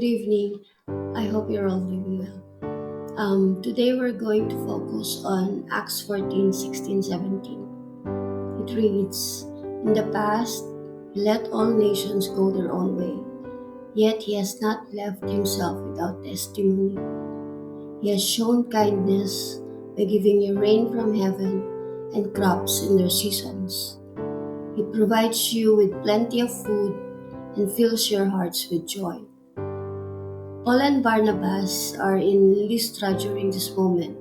evening. I hope you're all doing well. Today we're going to focus on Acts 14, 16, 17. It reads, "In the past, he let all nations go their own way, yet he has not left himself without testimony. He has shown kindness by giving you rain from heaven and crops in their seasons. He provides you with plenty of food and fills your hearts with joy." Paul and Barnabas are in Lystra during this moment,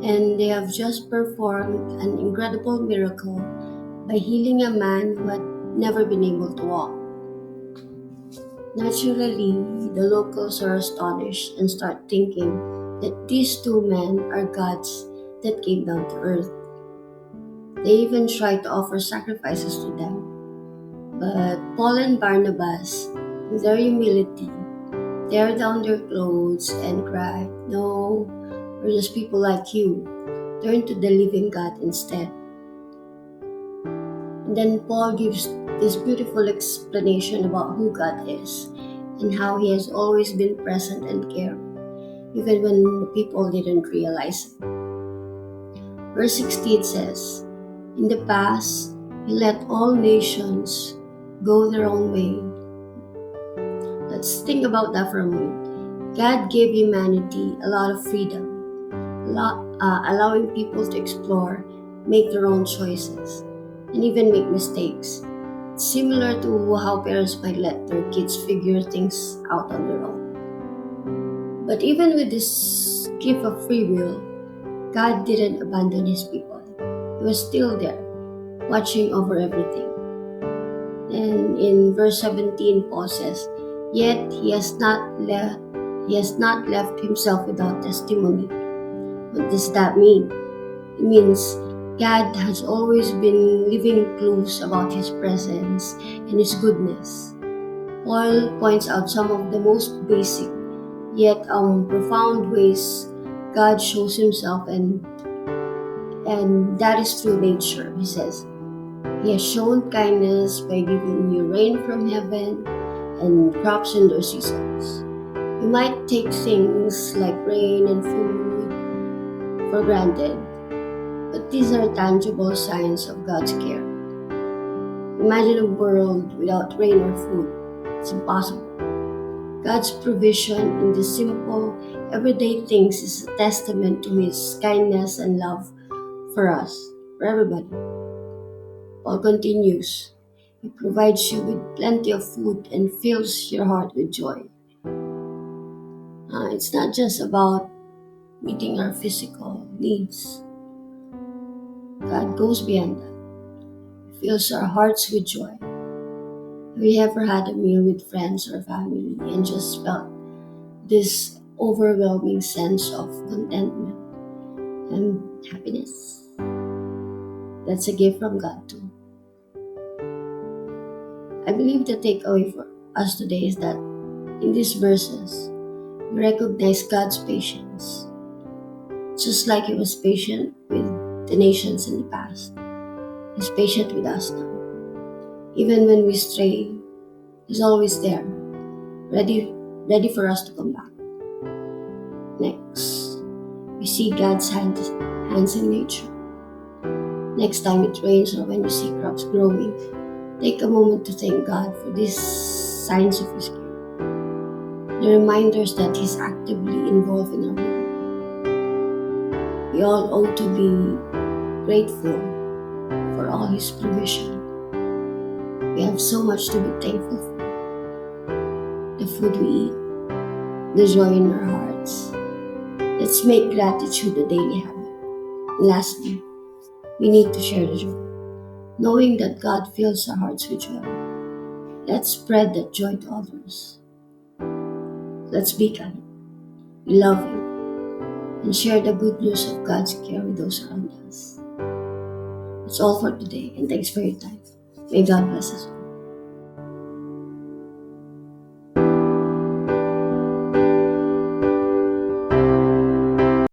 and they have just performed an incredible miracle by healing a man who had never been able to walk. Naturally, the locals are astonished and start thinking that these two men are gods that came down to earth. They even try to offer sacrifices to them. But Paul and Barnabas, with their humility, tear down their clothes and cry, "No, we're just people like you. Turn to the living God instead." And then Paul gives this beautiful explanation about who God is and how He has always been present and caring, even when the people didn't realize it. Verse 16 says, "In the past, He let all nations go their own way." Let's think about that for a moment. God gave humanity a lot of freedom, allowing people to explore, make their own choices, and even make mistakes. It's similar to how parents might let their kids figure things out on their own. But even with this gift of free will, God didn't abandon His people. He was still there, watching over everything. And in verse 17, Paul says, "Yet he has not left himself without testimony." What does that mean? It means God has always been leaving clues about His presence and His goodness. Paul points out some of the most basic yet profound ways God shows Himself, and that is through nature. He says, "He has shown kindness by giving you rain from heaven and crops in their seasons." You might take things like rain and food for granted, but these are tangible signs of God's care. Imagine a world without rain or food. It's impossible. God's provision in the simple, everyday things is a testament to His kindness and love for us, for everybody. Paul continues, "He provides you with plenty of food and fills your heart with joy." It's not just about meeting our physical needs. God goes beyond that. He fills our hearts with joy. Have you ever had a meal with friends or family and just felt this overwhelming sense of contentment and happiness? That's a gift from God too. I believe the takeaway for us today is that in these verses, we recognize God's patience. Just like He was patient with the nations in the past, He's patient with us now. Even when we stray, He's always there, ready for us to come back. Next, we see God's hands in nature. Next time it rains or when you see crops growing, take a moment to thank God for these signs of His care. The reminders that He's actively involved in our world. We all ought to be grateful for all His provision. We have so much to be thankful for. The food we eat, the joy in our hearts. Let's make gratitude a daily habit. And lastly, we need to share the joy, knowing that God fills our hearts with joy. Let's spread that joy to others. Let's be kind, be loving, and share the good news of God's care with those around us. That's all for today, and thanks for your time. May God bless us all.